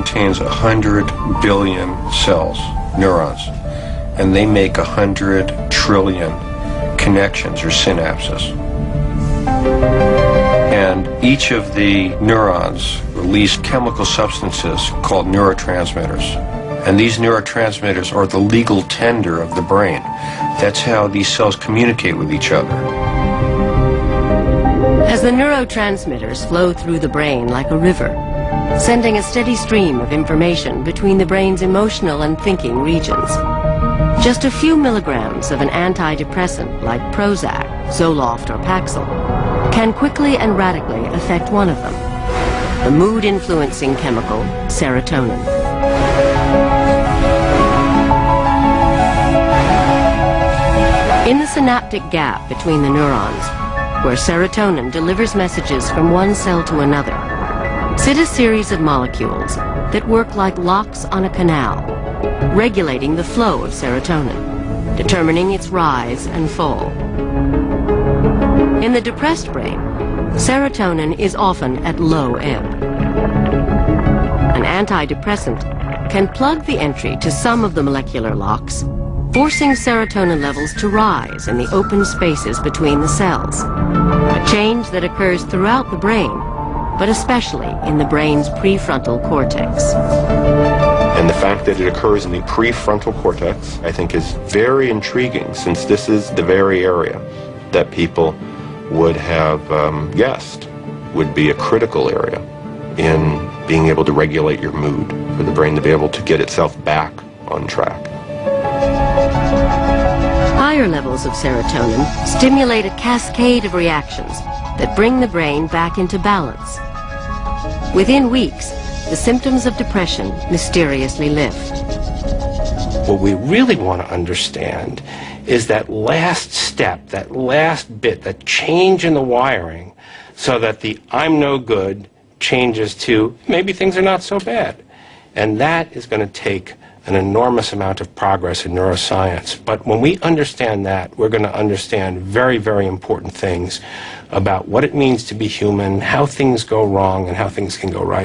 contains 100 billion cells, neurons, and they make 100 trillion connections or synapses. And each of the neurons release chemical substances called neurotransmitters. And these neurotransmitters are the legal tender of the brain. That's how these cells communicate with each other. As the neurotransmitters flow through the brain like a river, sending a steady stream of information between the brain's emotional and thinking regions. Just a few milligrams of an antidepressant like Prozac, Zoloft, or Paxil can quickly and radically affect one of them, the mood-influencing chemical serotonin. In the synaptic gap between the neurons, where serotonin delivers messages from one cell to another, sit a series of molecules that work like locks on a canal, regulating the flow of serotonin, determining its rise and fall. In the depressed brain, serotonin is often at low ebb. An antidepressant can plug the entry to some of the molecular locks, forcing serotonin levels to rise in the open spaces between the cells, a change that occurs throughout the brain, but especially in the brain's prefrontal cortex. And the fact that it occurs in the prefrontal cortex, I think, is very intriguing, since this is the very area that people would have guessed would be a critical area in being able to regulate your mood, for the brain to be able to get itself back on track. Higher levels of serotonin stimulate a cascade of reactions that bring the brain back into balance. Within weeks, the symptoms of depression mysteriously lift. What we really want to understand is that last step, that last bit, that change in the wiring, so that the I'm no good changes to maybe things are not so bad. And that is going to take an enormous amount of progress in neuroscience. But when we understand that, we're going to understand very, very important things about what it means to be human, how things go wrong, and how things can go right.